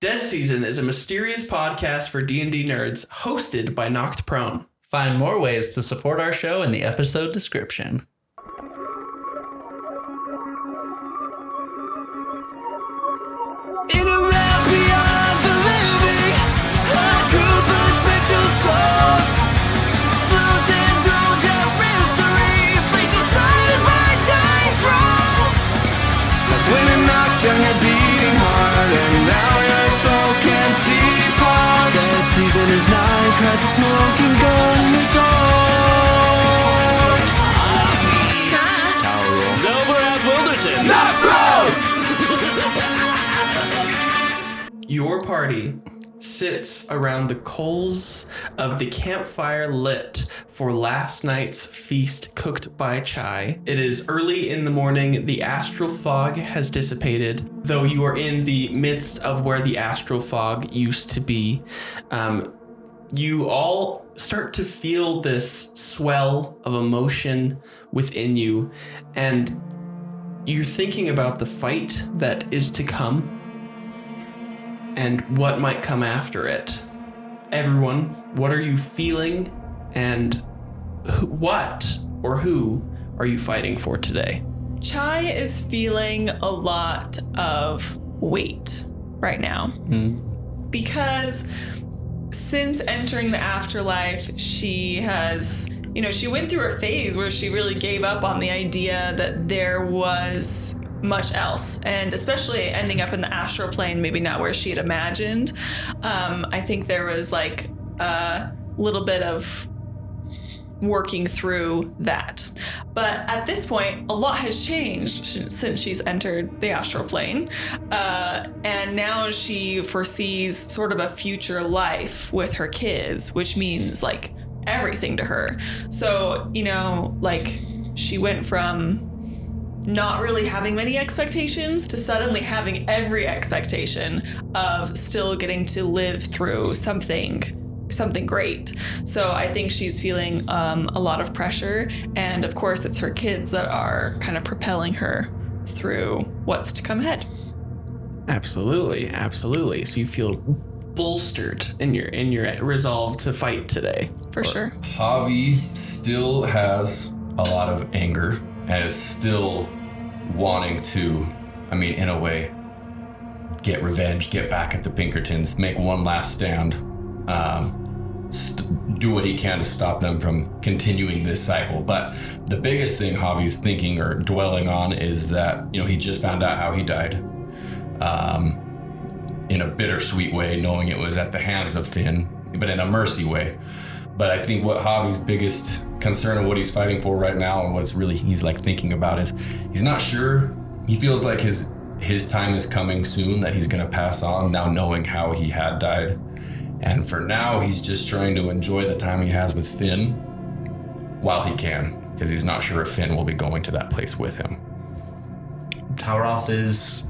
Dead Season is a mysterious podcast for D&D nerds hosted by Knocked Prone. Find more ways to support our show in the episode description. In a realm beyond the living, a group of spiritual souls, floating through death's mystery, fate decided by dice rolls. When you're knocked down, you're beating hard, and now your souls can't depart. Dead season is nigh, cries the smoking gun, the doors. Talroth, Xelborath Wilderton. Knocked Prone! Your party sits around the coals of the campfire lit for last night's feast cooked by Chai. It is early in the morning. The astral fog has dissipated, though you are in the midst of where the astral fog used to be. You all start to feel this swell of emotion within you, and you're thinking about the fight that is to come and what might come after it. Everyone, what are you feeling, and what or who are you fighting for today? Chai is feeling a lot of weight right now because since entering the afterlife, she has, she went through a phase where she really gave up on the idea that there was much else, and especially ending up in the astral plane, maybe not where she had imagined. I think there was like a little bit of working through that. But at this point, a lot has changed since she's entered the astral plane. And now she foresees sort of a future life with her kids, which means like everything to her. So, she went from not really having many expectations to suddenly having every expectation of still getting to live through something great. So I think she's feeling a lot of pressure, and of course it's her kids that are kind of propelling her through what's to come ahead. Absolutely. So you feel bolstered in your resolve to fight today. For sure. Javi still has a lot of anger and is still wanting to, in a way, get revenge, get back at the Pinkertons, make one last stand, do what he can to stop them from continuing this cycle. But the biggest thing Javi's thinking or dwelling on is that, he just found out how he died, in a bittersweet way, knowing it was at the hands of Finn, but in a mercy way. But I think what Javi's biggest concern and what he's fighting for right now, and what's really he's like thinking about, is he's not sure. He feels like his time is coming soon, that he's gonna pass on, now knowing how he had died. And for now, he's just trying to enjoy the time he has with Finn while he can, because he's not sure if Finn will be going to that place with him. Talroth is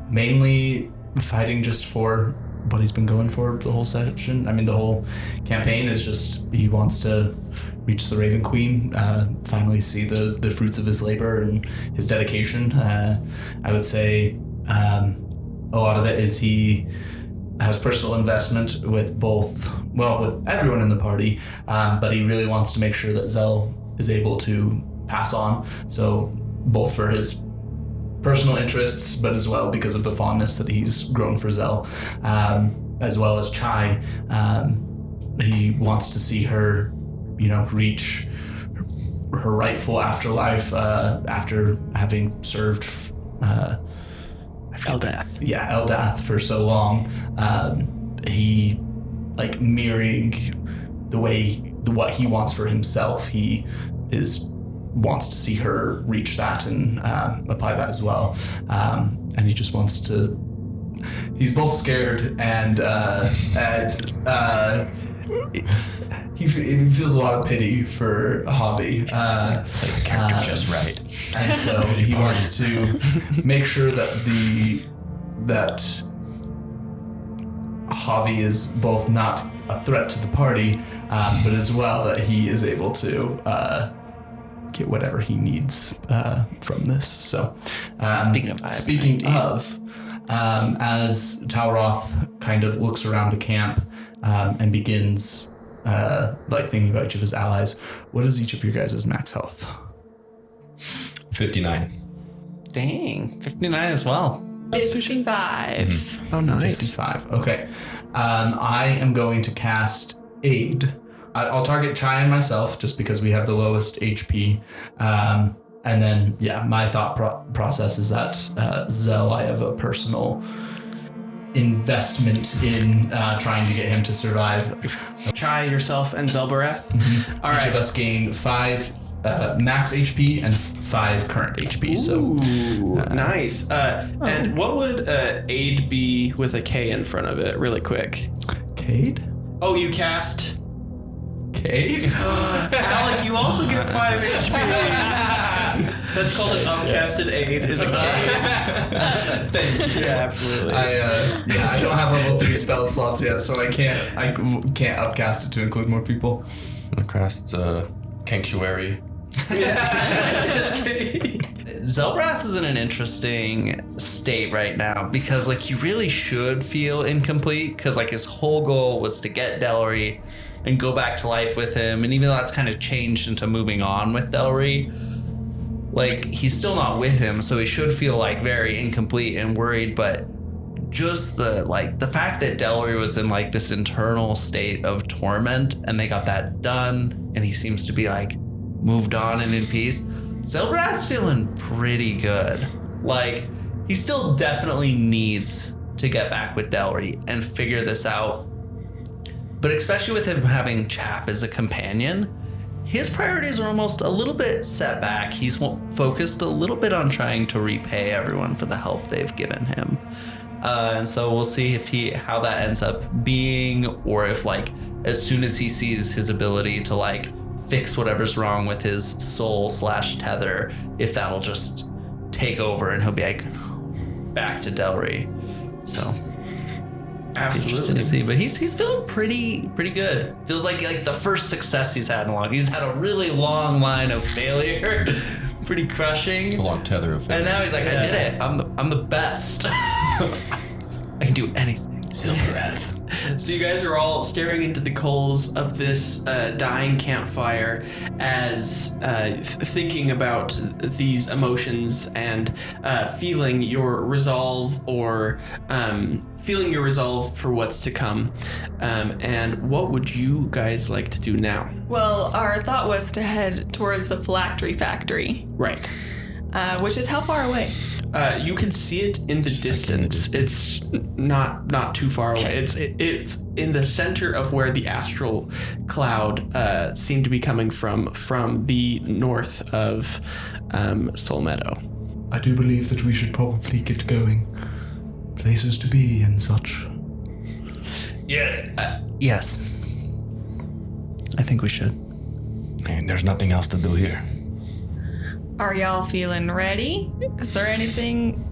mainly fighting just for what he's been going for the whole session. The whole campaign is just he wants to reach the Raven Queen, finally see the fruits of his labor and his dedication. I would say a lot of it is he has personal investment with with everyone in the party, but he really wants to make sure that Zell is able to pass on. So both for his personal interests, but as well because of the fondness that he's grown for Zell, as well as Chai. He wants to see her, reach her rightful afterlife after having served Eldath. Yeah, Eldath for so long. He mirroring what he wants for himself. He wants to see her reach that and apply that as well. And he just wants to. He's both scared and he feels a lot of pity for Javi. Play the character just right. And so he wants to make sure that Javi is both not a threat to the party, but as well that he is able to get whatever he needs from this. So, speaking of, As Talroth kind of looks around the camp and begins thinking about each of his allies, what is each of your guys' max health? 59. Dang, 59 as well. 55. Oh, nice. 55. Okay. I am going to cast Aid. I'll target Chai and myself just because we have the lowest HP. And then, my thought process is that Zell, I have a personal investment in trying to get him to survive. Chai, yourself, and Xelborath. All Each right. of us gain 5 max HP and 5 current HP. Ooh, nice. And what would aid be with a K in front of it, really quick? Cade? Oh, you cast... Cade? Alec, you also get 5 HP. That's called an upcasted aid, is a K. Thank you. Yeah, absolutely. I don't have level 3 spell slots yet, so I can't upcast it to include more people. I cast Sanctuary. Xelborath is in an interesting state right now because like you really should feel incomplete because like his whole goal was to get Delry and go back to life with him, and even though that's kind of changed into moving on with Delry, like he's still not with him, so he should feel like very incomplete and worried. But just the fact that Delry was in like this internal state of torment and they got that done and he seems to be like moved on and in peace, Xelborath's feeling pretty good. Like he still definitely needs to get back with Delry and figure this out, but especially with him having Chap as a companion, his priorities are almost a little bit set back. He's focused a little bit on trying to repay everyone for the help they've given him. And so we'll see how that ends up being, or if like as soon as he sees his ability to like fix whatever's wrong with his soul / tether, if that'll just take over and he'll be like back to Delry. So interesting to see, but he's feeling pretty good. Feels like the first success he's had in a long. He's had a really long line of failure, pretty crushing. A long tether of And now he's like, I did it. I'm the best. I can do anything. Xelborath. So you guys are all staring into the coals of this dying campfire as thinking about these emotions and feeling your resolve for what's to come. And what would you guys like to do now? Well, our thought was to head towards the phylactery factory, Right. which is how far away? You can see it in the distance. It's not too far away. It's in the center of where the astral cloud seemed to be coming from the north of Soul Meadow. I do believe that we should probably get going. Places to be and such. Yes. Yes. I think we should. And there's nothing else to do here. Are y'all feeling ready? Is there anything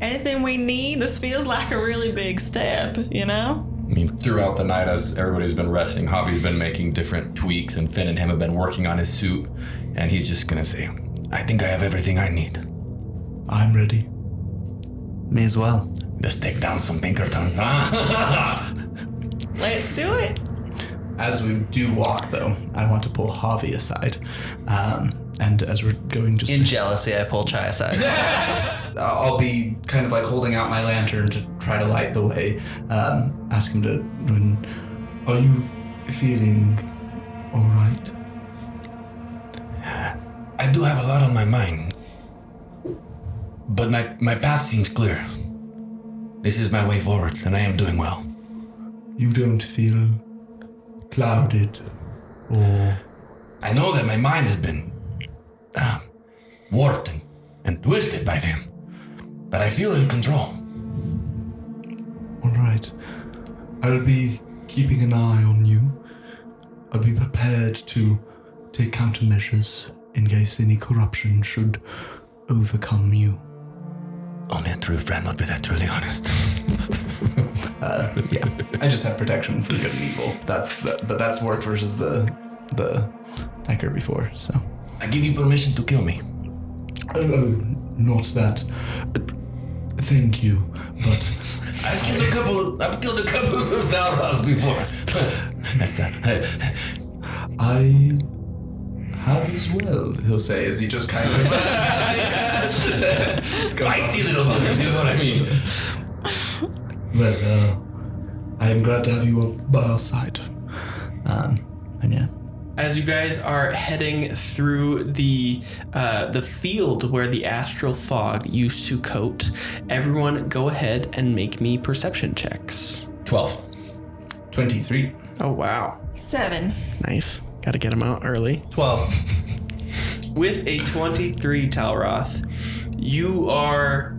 we need? This feels like a really big step, you know? I mean, throughout the night, as everybody's been resting, Javi's been making different tweaks, and Finn and him have been working on his suit, and he's just gonna say, I think I have everything I need. I'm ready. Me as well. Let's take down some Pinkertons, huh? Let's do it. As we do walk, though, I want to pull Javi aside. And as we're going just... In jealousy, I pull Chai aside. I'll be kind of like holding out my lantern to try to light the way. Ask him to... Are you feeling all right? I do have a lot on my mind. But my path seems clear. This is my way forward, and I am doing well. You don't feel clouded or... I know that my mind has been warped and twisted by them, but I feel in control. All right. I'll be keeping an eye on you. I'll be prepared to take countermeasures in case any corruption should overcome you. Only a true friend would be that truly honest. Yeah. I just have protection from good and evil. But that's worked versus the anchor before, so. I give you permission to kill me. Oh, not that. Thank you, but I've killed a couple of Talroths before. I have as well, he'll say as he just kind of Feisty little bugs, you know what I mean? Well, I am glad to have you by our side. And yeah. As you guys are heading through the field where the astral fog used to coat, everyone go ahead and make me perception checks. 12. 23. Oh, wow. 7. Nice. Got to get them out early. 12. With a 23, Talroth, you are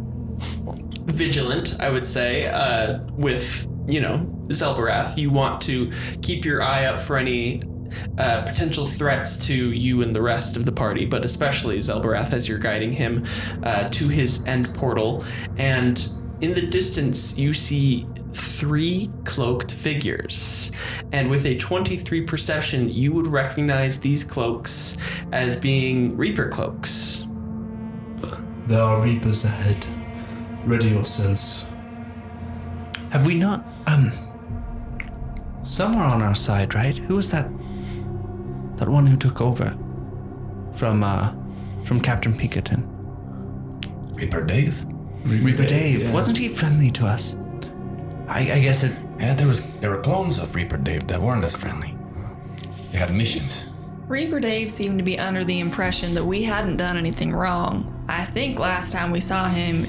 vigilant, I would say, with, Xelborath. You want to keep your eye up for any potential threats to you and the rest of the party, but especially Xelborath as you're guiding him to his end portal. And in the distance, you see 3 cloaked figures. And with a 23 perception, you would recognize these cloaks as being Reaper cloaks. There are Reapers ahead. Ready yourselves. Have we not? Some are on our side, right? Who was that? That one who took over from Captain Pinkerton. Reaper Dave? Reaper Dave. yeah. Wasn't he friendly to us? I guess it. Yeah, there were clones of Reaper Dave that weren't as friendly. They had missions. Reaper Dave seemed to be under the impression that we hadn't done anything wrong. I think last time we saw him,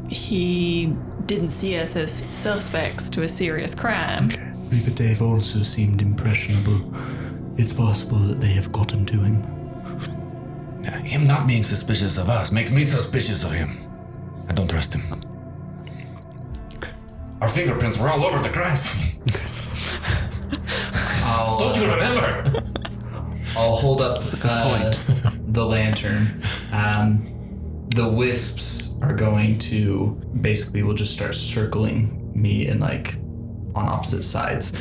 he didn't see us as suspects to a serious crime. Okay. Reaper Dave also seemed impressionable. It's possible that they have gotten to him. Him not being suspicious of us makes me suspicious of him. I don't trust him. Our fingerprints were all over the crime scene. Don't you remember? I'll hold up the lantern. The wisps are going to basically will just start circling me in on opposite sides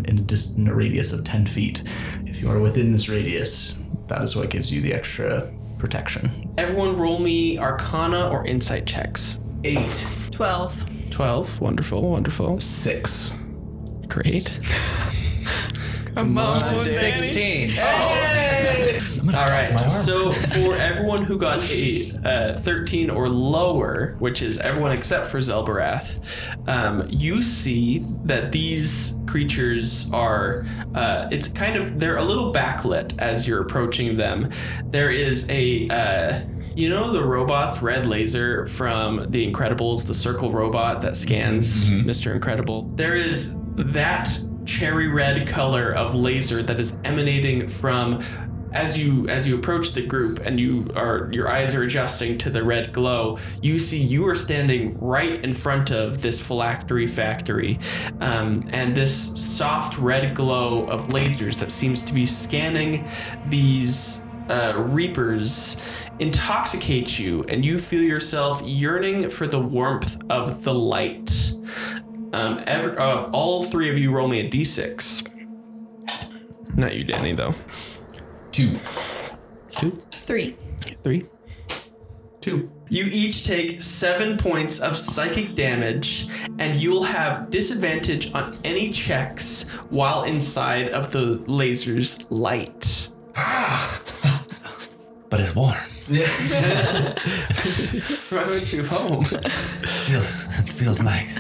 in a radius of 10 feet. If you are within this radius, that is what gives you the extra protection. Everyone roll me Arcana or Insight checks. 8. 12. 12. Wonderful. 6. Great. Come on, 16. All right. So for everyone who got a 13 or lower, which is everyone except for Xelborath, you see that these creatures are. They're a little backlit as you're approaching them. There is a. The robot's red laser from The Incredibles, the circle robot that scans Mr. Incredible. There is that cherry red color of laser that is emanating from as you approach the group and your eyes are adjusting to the red glow. You see you are standing right in front of this phylactery factory, and this soft red glow of lasers that seems to be scanning these reapers intoxicates you, and you feel yourself yearning for the warmth of the light. All 3 of you roll me a d6. Not you, Danny, though. 2. 3. 3. 2. You each take 7 points of psychic damage, and you'll have disadvantage on any checks while inside of the laser's light. But it's warm. Reminds me of home. It feels nice.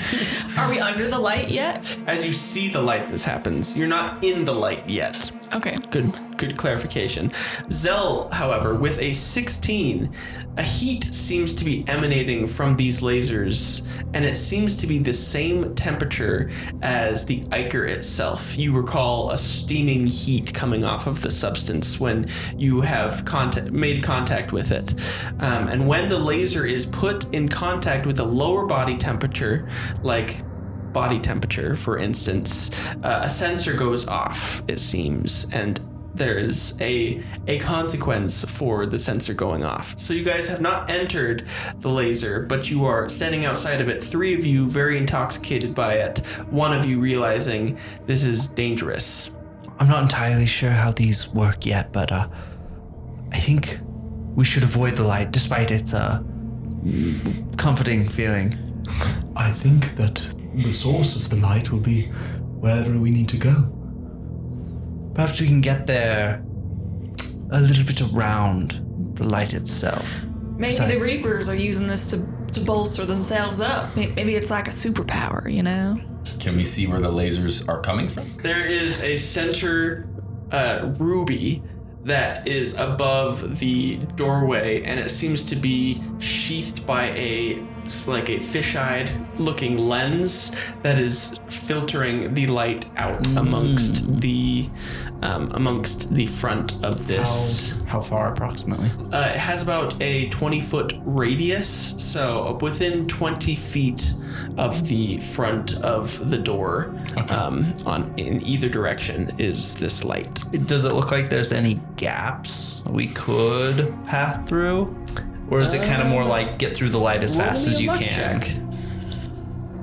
Are we under the light yet? As you see the light, this happens. You're not in the light yet. Okay. Good clarification. Zell, however, with a 16, a heat seems to be emanating from these lasers, and it seems to be the same temperature as the ichor itself. You recall a steaming heat coming off of the substance when you have made contact with it. And when the laser is put in contact with a lower body temperature, like body temperature, for instance, a sensor goes off, it seems, and there's a consequence for the sensor going off. So you guys have not entered the laser, but you are standing outside of it, 3 of you very intoxicated by it, 1 of you realizing this is dangerous. I'm not entirely sure how these work yet, but I think we should avoid the light, despite its comforting feeling. I think that the source of the light will be wherever we need to go. Perhaps we can get there a little bit around the light itself. Maybe the Besides- Reapers are using this to bolster themselves up. Maybe it's like a superpower, you know? Can we see where the lasers are coming from? There is a center ruby that is above the doorway, and it seems to be sheathed by a fish-eyed looking lens that is filtering the light out amongst the front of this. How far approximately? It has about a 20-foot radius, so within 20 feet of the front of the door, in either direction is this light. Does it look like there's any gaps we could pass through? Or is it kind of more like get through the light as fast as you can?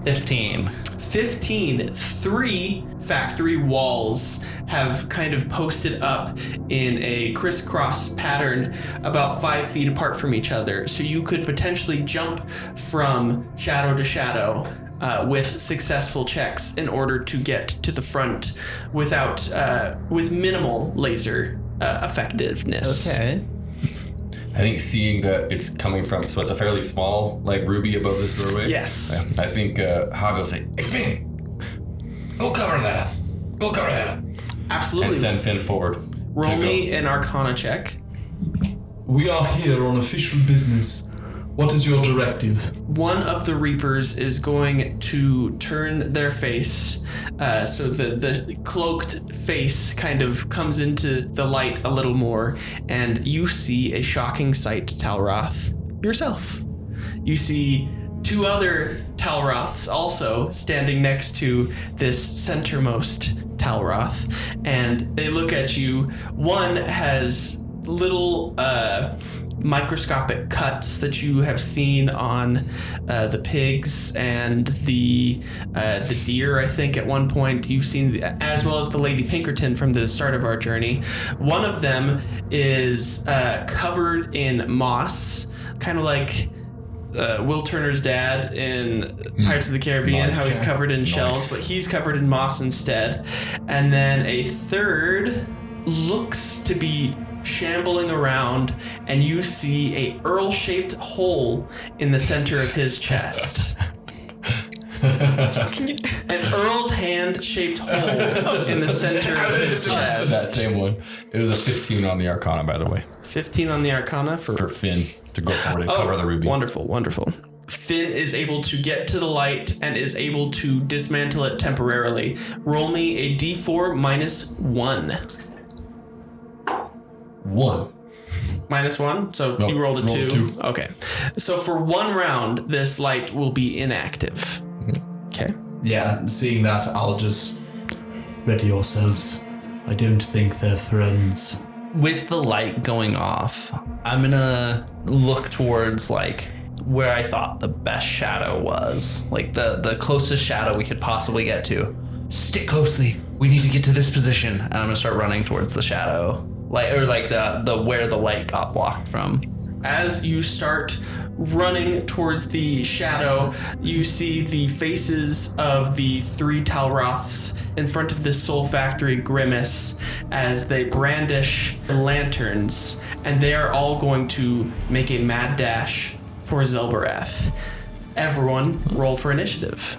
15. 15. 3 factory walls have kind of posted up in a crisscross pattern about 5 feet apart from each other. So you could potentially jump from shadow to shadow with successful checks in order to get to the front with minimal laser effectiveness. Okay. I think seeing that it's coming from, so it's a fairly small, like, ruby above this doorway. Yes. Yeah. I think Hago will say, "Hey, Finn, go cover that up. Go cover that up." Absolutely. And send Finn forward. Roll me an Arcana check. We are here on official business. What is your directive? One of the Reapers is going to turn their face, so the cloaked face kind of comes into the light a little more, and you see a shocking sight, Talroth, yourself. You see 2 other Talroths also standing next to this centermost Talroth, and they look at you. One has little microscopic cuts that you have seen on the pigs and the deer. I think at one point you've seen, as well as the Lady Pinkerton from the start of our journey. One of them is covered in moss, kind of like Will Turner's dad in Pirates of the Caribbean, Nice. how he's covered in shells, but he's covered in moss instead. And then a third looks to be shambling around, and you see a Earl-shaped hole in the center of his chest. An Earl's hand-shaped hole in the center of his That chest. same one. It was a 15 on the Arcana, by the way, 15 on the Arcana for Finn to go forward and cover the ruby. Wonderful, wonderful. Finn is able to get to the light and is able to dismantle it temporarily. Roll me a d4 minus 1. 1. Minus 1? So Nope, you rolled a rolled a 2? 2. Okay. So for 1 round, this light will be inactive. Okay. Yeah, seeing that, I'll just ready yourselves. I don't think they're friends. With the light going off, I'm gonna look towards like where I thought the best shadow was, like the closest shadow we could possibly get to. Stick closely. We need to get to this position, and I'm gonna start running towards the shadow, like the where the light got blocked from. As you start running towards the shadow, you see the faces of the 3 Talroths in front of this soul factory grimace as they brandish lanterns, and they are all going to make a mad dash for Xelborath. Everyone roll for initiative.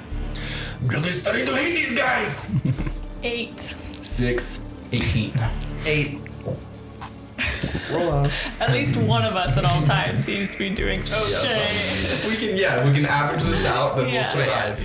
I'm really starting to hate these guys. 8. 6. 18. 8. Roll on. At least one of us at all times seems to be doing okay. If we can average this out, then Yeah. we'll survive.